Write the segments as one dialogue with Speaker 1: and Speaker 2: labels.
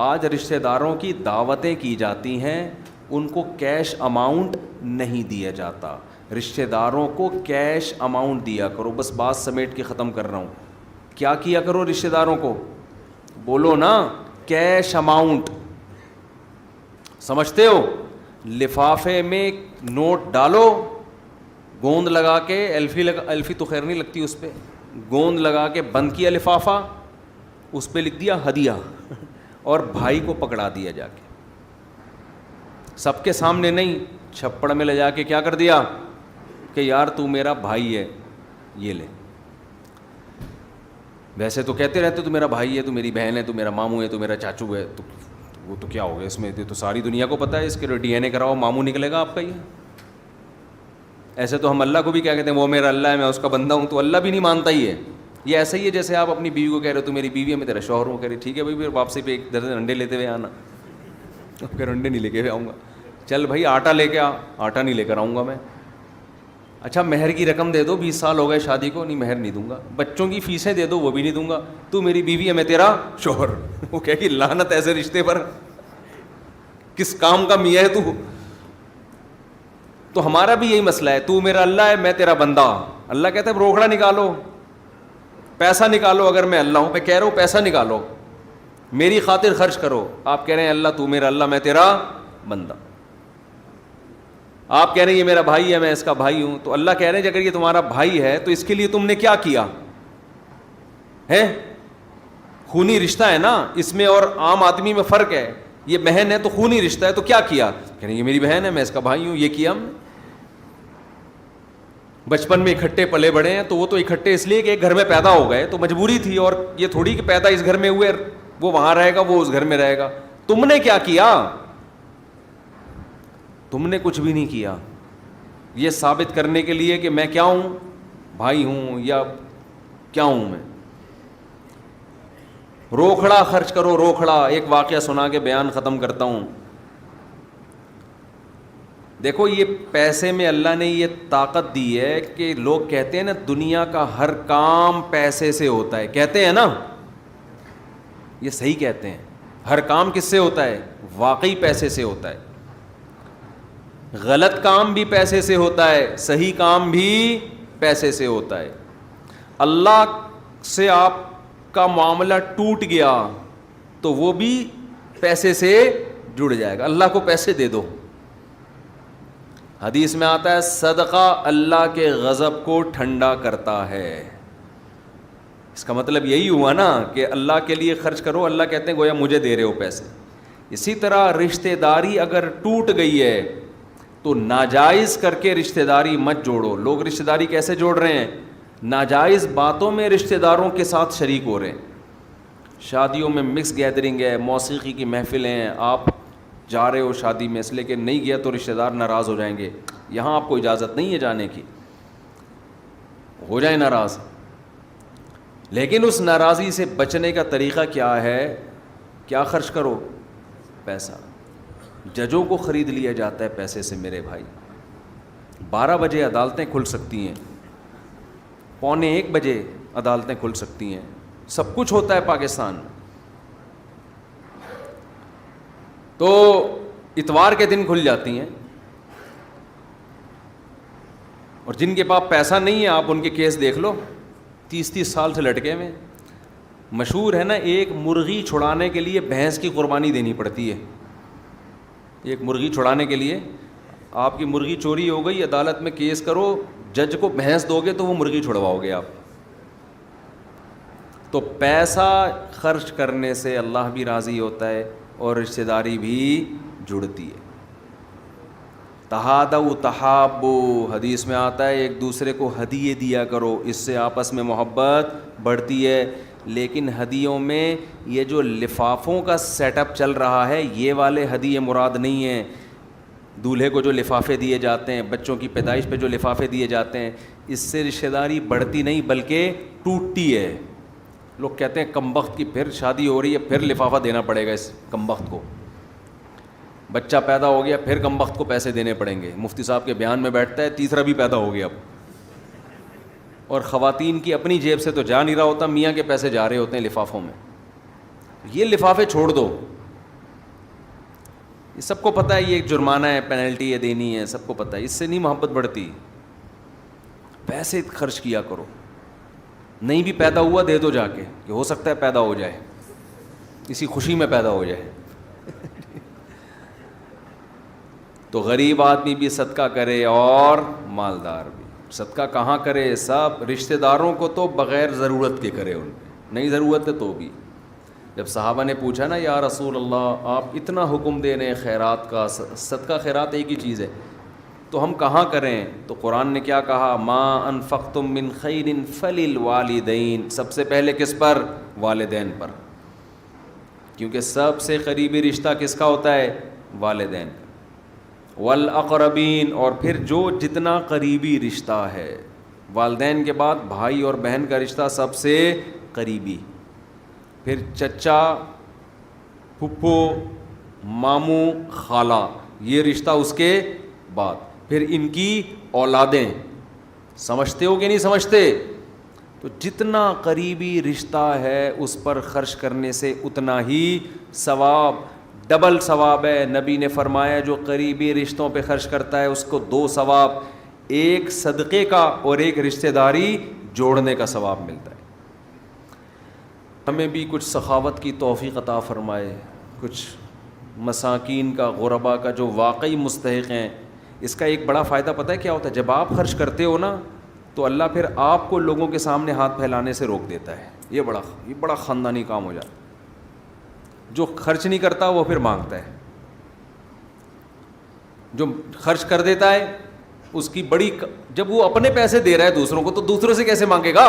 Speaker 1: آج رشتہ داروں کی دعوتیں کی جاتی ہیں, ان کو کیش اماؤنٹ نہیں دیا جاتا. رشتہ داروں کو کیش اماؤنٹ دیا کرو. بس بات سمیٹ کے ختم کر رہا ہوں. کیا کیا کرو رشتہ داروں کو؟ بولو نا, کیش اماؤنٹ. سمجھتے ہو؟ لفافے میں نوٹ ڈالو, گوند لگا کے, الفی تو خیر نہیں لگتی اس پہ, گوند لگا کے بند کیا لفافہ, اس پہ لکھ دیا ہدیہ, اور بھائی کو پکڑا دیا جا کے, سب کے سامنے نہیں, چھپڑ میں لے جا کے کیا کر دیا کہ یار تو میرا بھائی ہے, یہ لے. ویسے تو کہتے رہتے تو میرا بھائی ہے, تو میری بہن ہے, تو میرا ماموں ہے, تو میرا چاچو ہے, تو وہ تو کیا ہو گیا اس میں, تو ساری دنیا کو پتہ ہے, اس کے ڈی این اے کراؤ ماموں نکلے گا آپ کا. یہ ایسے تو ہم اللہ کو بھی کیا کہتے ہیں, وہ میرا اللہ ہے, میں اس کا بندہ ہوں, تو اللہ بھی نہیں مانتا ہی ہے. یہ ایسا ہی ہے جیسے آپ اپنی بیوی کو کہہ رہے ہو تو میری بیوی ہے, میں تیرا شوہر ہوں. کہہ رہی ٹھیک ہے بھائی, پھر واپسی پہ ایک درجن انڈے لیتے ہوئے آنا. پھر انڈے نہیں لے کے آؤں گا, چل بھائی آٹا لے کے آ. آٹا نہیں لے کر آؤں گا میں. اچھا مہر کی رقم دے دو, 20 سال ہو گئے شادی کو, نہیں مہر نہیں دوں گا. بچوں کی فیسیں دے دو, وہ بھی نہیں دوں گا. تو میری بیوی ہے, میں تیرا شوہر. وہ کہے گی لعنت ایسے رشتے پر, کس کام کا میاں ہے تو. تو ہمارا بھی یہی مسئلہ ہے, تو میرا اللہ ہے, میں تیرا بندہ. اللہ کہتا ہے روکڑا نکالو, پیسہ نکالو. اگر میں اللہ ہوں, میں کہہ رہا ہوں پیسہ نکالو, میری خاطر خرچ کرو. آپ کہہ رہے ہیں اللہ تو میرا اللہ, میں تیرا بندہ. آپ کہہ رہے ہیں یہ میرا بھائی ہے, میں اس کا بھائی ہوں. تو اللہ کہہ رہے ہیں اگر یہ تمہارا بھائی ہے تو اس کے لیے تم نے کیا کیا ہے؟ خونی رشتہ ہے نا اس میں, اور عام آدمی میں فرق ہے. یہ بہن ہے تو خونی رشتہ ہے, تو کیا کیا؟ کہہ رہے ہیں یہ میری بہن ہے, میں اس کا بھائی ہوں. یہ کیا ہم بچپن میں اکٹھے پلے بڑے ہیں, تو وہ تو اکٹھے اس لیے کہ ایک گھر میں پیدا ہو گئے, تو مجبوری تھی. اور یہ تھوڑی کہ پیدا اس گھر میں ہوئے, وہ وہاں رہے گا, وہ اس گھر میں رہے گا. تم نے کیا کیا؟ تم نے کچھ بھی نہیں کیا. یہ ثابت کرنے کے لیے کہ میں کیا ہوں, بھائی ہوں یا کیا ہوں میں. روکھڑا خرچ کرو, روکھڑا. ایک واقعہ سنا کے بیان ختم کرتا ہوں. دیکھو یہ پیسے میں اللہ نے یہ طاقت دی ہے کہ لوگ کہتے ہیں نا دنیا کا ہر کام پیسے سے ہوتا ہے, کہتے ہیں نا, یہ صحیح کہتے ہیں. ہر کام کس سے ہوتا ہے؟ واقعی پیسے سے ہوتا ہے. غلط کام بھی پیسے سے ہوتا ہے, صحیح کام بھی پیسے سے ہوتا ہے. اللہ سے آپ کا معاملہ ٹوٹ گیا تو وہ بھی پیسے سے جڑ جائے گا. اللہ کو پیسے دے دو. حدیث میں آتا ہے صدقہ اللہ کے غضب کو ٹھنڈا کرتا ہے. اس کا مطلب یہی ہوا نا کہ اللہ کے لیے خرچ کرو, اللہ کہتے ہیں گویا مجھے دے رہے ہو پیسے. اسی طرح رشتہ داری اگر ٹوٹ گئی ہے تو ناجائز کر کے رشتہ داری مت جوڑو. لوگ رشتہ داری کیسے جوڑ رہے ہیں؟ ناجائز باتوں میں رشتہ داروں کے ساتھ شریک ہو رہے ہیں. شادیوں میں مکس گیدرنگ ہے, موسیقی کی محفلیں ہیں, آپ جا رہے ہو شادی میں, اس لیے کہ نہیں گیا تو رشتہ دار ناراض ہو جائیں گے. یہاں آپ کو اجازت نہیں ہے جانے کی, ہو جائیں ناراض. لیکن اس ناراضی سے بچنے کا طریقہ کیا ہے؟ کیا خرچ کرو؟ پیسہ. ججوں کو خرید لیا جاتا ہے پیسے سے میرے بھائی. 12 بجے عدالتیں کھل سکتی ہیں, 12:45 بجے عدالتیں کھل سکتی ہیں, سب کچھ ہوتا ہے پاکستان. تو اتوار کے دن کھل جاتی ہیں, اور جن کے پاس پیسہ نہیں ہے آپ ان کے کیس دیکھ لو, 30 سال سے لٹکے ہوئے. مشہور ہے نا, ایک مرغی چھڑانے کے لیے بھینس کی قربانی دینی پڑتی ہے. ایک مرغی چھڑانے کے لیے, آپ کی مرغی چوری ہو گئی, عدالت میں کیس کرو, جج کو بھینس دو گے تو وہ مرغی چھڑواؤ گے آپ. تو پیسہ خرچ کرنے سے اللہ بھی راضی ہوتا ہے اور رشتہ داری بھی جڑتی ہے. تہادوا تحابوا, حدیث میں آتا ہے ایک دوسرے کو ہدیے دیا کرو, اس سے آپس میں محبت بڑھتی ہے. لیکن ہدیوں میں یہ جو لفافوں کا سیٹ اپ چل رہا ہے, یہ والے ہدیے مراد نہیں ہیں. دولہے کو جو لفافے دیے جاتے ہیں, بچوں کی پیدائش پہ جو لفافے دیے جاتے ہیں, اس سے رشتہ داری بڑھتی نہیں بلکہ ٹوٹتی ہے. لوگ کہتے ہیں کمبخت کی پھر شادی ہو رہی ہے, پھر لفافہ دینا پڑے گا اس کمبخت کو. بچہ پیدا ہو گیا, پھر کمبخت کو پیسے دینے پڑیں گے. مفتی صاحب کے بیان میں بیٹھتا ہے تیسرا بھی پیدا ہو گیا اب. اور خواتین کی اپنی جیب سے تو جا نہیں رہا ہوتا, میاں کے پیسے جا رہے ہوتے ہیں لفافوں میں. یہ لفافے چھوڑ دو, یہ سب کو پتہ ہے یہ ایک جرمانہ ہے, پینلٹی ہے دینی ہے, سب کو پتہ ہے. اس سے نہیں محبت بڑھتی. پیسے خرچ کیا کرو, نہیں بھی پیدا ہوا دے دو جا کے, کہ ہو سکتا ہے پیدا ہو جائے, اسی خوشی میں پیدا ہو جائے. تو غریب آدمی بھی صدقہ کرے اور مالدار بھی. صدقہ کہاں کرے؟ سب رشتہ داروں کو تو بغیر ضرورت کے کرے, ان پہ نہیں ضرورت ہے تو بھی. جب صحابہ نے پوچھا نا یا رسول اللہ آپ اتنا حکم دے رہے ہیں خیرات کا, صدقہ خیرات ایک ہی چیز ہے, تو ہم کہاں کریں؟ تو قرآن نے کیا کہا؟ ما انفقتم من خیر فللوالدین. سب سے پہلے کس پر؟ والدین پر, کیونکہ سب سے قریبی رشتہ کس کا ہوتا ہے؟ والدین. والاقربین, اور پھر جو جتنا قریبی رشتہ ہے, والدین کے بعد بھائی اور بہن کا رشتہ سب سے قریبی, پھر چچا, پھپھو, ماموں, خالہ, یہ رشتہ اس کے بعد, پھر ان کی اولادیں. سمجھتے ہو کہ نہیں سمجھتے؟ تو جتنا قریبی رشتہ ہے اس پر خرچ کرنے سے اتنا ہی ثواب, ڈبل ثواب ہے. نبی نے فرمایا جو قریبی رشتوں پہ خرچ کرتا ہے اس کو 2 ثواب, ایک صدقے کا اور ایک رشتہ داری جوڑنے کا ثواب ملتا ہے. ہمیں بھی کچھ سخاوت کی توفیق عطا فرمائے, کچھ مساکین کا, غربا کا جو واقعی مستحق ہیں. اس کا ایک بڑا فائدہ پتہ ہے کیا ہوتا ہے؟ جب آپ خرچ کرتے ہو نا تو اللہ پھر آپ کو لوگوں کے سامنے ہاتھ پھیلانے سے روک دیتا ہے. یہ بڑا خاندانی کام ہو جاتا ہے. جو خرچ نہیں کرتا وہ پھر مانگتا ہے, جو خرچ کر دیتا ہے اس کی بڑی, جب وہ اپنے پیسے دے رہا ہے دوسروں کو تو دوسروں سے کیسے مانگے گا؟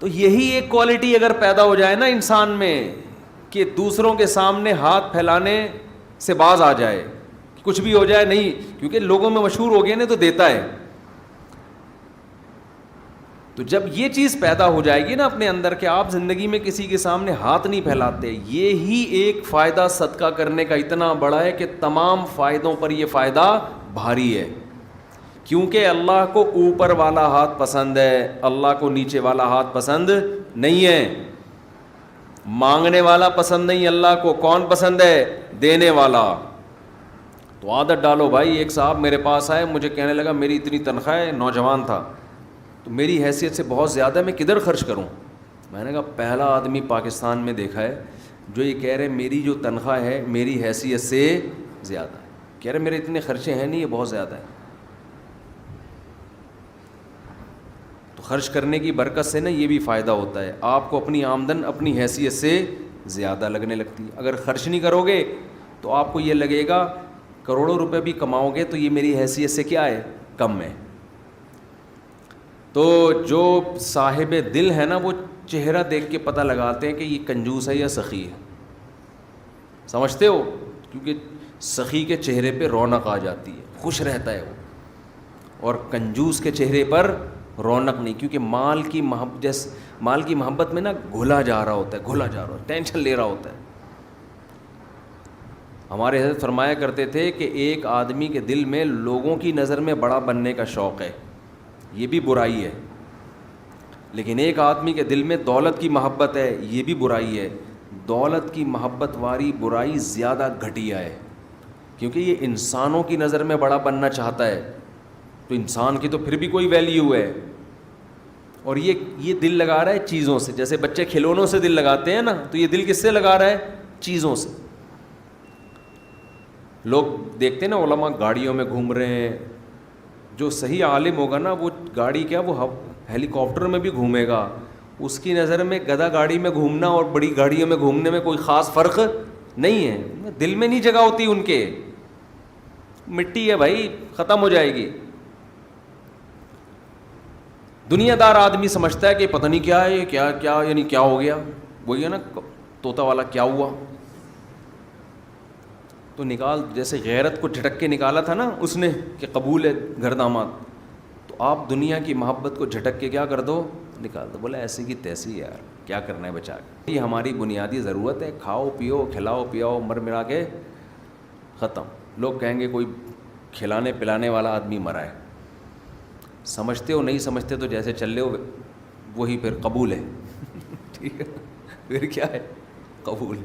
Speaker 1: تو یہی ایک کوالٹی اگر پیدا ہو جائے نا انسان میں کہ دوسروں کے سامنے ہاتھ پھیلانے سے باز آ جائے, کچھ بھی ہو جائے نہیں, کیونکہ لوگوں میں مشہور ہو گیا نا تو دیتا ہے. تو جب یہ چیز پیدا ہو جائے گی نا اپنے اندر کہ آپ زندگی میں کسی کے سامنے ہاتھ نہیں پھیلاتے, یہی ایک فائدہ صدقہ کرنے کا اتنا بڑا ہے کہ تمام فائدوں پر یہ فائدہ بھاری ہے. کیونکہ اللہ کو اوپر والا ہاتھ پسند ہے, اللہ کو نیچے والا ہاتھ پسند نہیں ہے. مانگنے والا پسند نہیں اللہ کو, کون پسند ہے؟ دینے والا. تو عادت ڈالو بھائی. ایک صاحب میرے پاس آئے, مجھے کہنے لگا میری اتنی تنخواہ ہے, نوجوان تھا, تو میری حیثیت سے بہت زیادہ, میں کدھر خرچ کروں؟ میں نے کہا پہلا آدمی پاکستان میں دیکھا ہے جو یہ کہہ رہے میری جو تنخواہ ہے میری حیثیت سے زیادہ ہے. کہہ رہے میرے اتنے خرچے ہیں نہیں, یہ بہت زیادہ ہے. تو خرچ کرنے کی برکت سے نا یہ بھی فائدہ ہوتا ہے, آپ کو اپنی آمدن اپنی حیثیت سے زیادہ لگنے لگتی ہے. اگر خرچ نہیں کرو گے تو آپ کو یہ لگے گا کروڑوں روپے بھی کماؤ گے تو یہ میری حیثیت سے کیا ہے؟ کم ہے. تو جو صاحب دل ہے نا وہ چہرہ دیکھ کے پتہ لگاتے ہیں کہ یہ کنجوس ہے یا سخی ہے. سمجھتے ہو؟ کیونکہ سخی کے چہرے پہ رونق آ جاتی ہے, خوش رہتا ہے وہ, اور کنجوس کے چہرے پر رونق نہیں, کیونکہ مال کی محبت میں نا گھلا جا رہا ہوتا ہے, ٹینشن لے رہا ہوتا ہے. ہمارے حضرت فرمایا کرتے تھے کہ ایک آدمی کے دل میں لوگوں کی نظر میں بڑا بننے کا شوق ہے, یہ بھی برائی ہے. لیکن ایک آدمی کے دل میں دولت کی محبت ہے, یہ بھی برائی ہے. دولت کی محبت والی برائی زیادہ گھٹیا ہے, کیونکہ یہ انسانوں کی نظر میں بڑا بننا چاہتا ہے, تو انسان کی تو پھر بھی کوئی ویلیو ہے. اور یہ دل لگا رہا ہے چیزوں سے. جیسے بچے کھلونوں سے دل لگاتے ہیں نا, تو یہ دل کس سے لگا رہا ہے؟ چیزوں سے. لوگ دیکھتے ہیں نا علماء گاڑیوں میں گھوم رہے ہیں, جو صحیح عالم ہوگا نا وہ گاڑی کیا وہ ہیلی کاپٹر میں بھی گھومے گا. اس کی نظر میں گدھا گاڑی میں گھومنا اور بڑی گاڑیوں میں گھومنے میں کوئی خاص فرق نہیں ہے. دل میں نہیں جگہ ہوتی ان کے, مٹی ہے بھائی, ختم ہو جائے گی. دنیا دار آدمی سمجھتا ہے کہ پتہ نہیں کیا ہے, کیا یعنی کیا ہو گیا, وہی ہے نا طوطا والا کیا ہوا. تو نکال, جیسے غیرت کو جھٹک کے نکالا تھا نا اس نے کہ قبول ہے گھر داماد, تو آپ دنیا کی محبت کو جھٹک کے کیا کر دو, نکال دو. بولا ایسی کی تیسی یار, کیا کرنا ہے بچا کے, یہ ہماری بنیادی ضرورت ہے. کھاؤ پیو کھلاؤ پیاؤ مر مرا کے ختم. لوگ کہیں گے کوئی کھلانے پلانے والا آدمی مرا ہے. سمجھتے ہو نہیں سمجھتے تو جیسے چل رہے ہو وہی پھر قبول ہے. ٹھیک ہے, پھر کیا ہے؟ قبول ہے.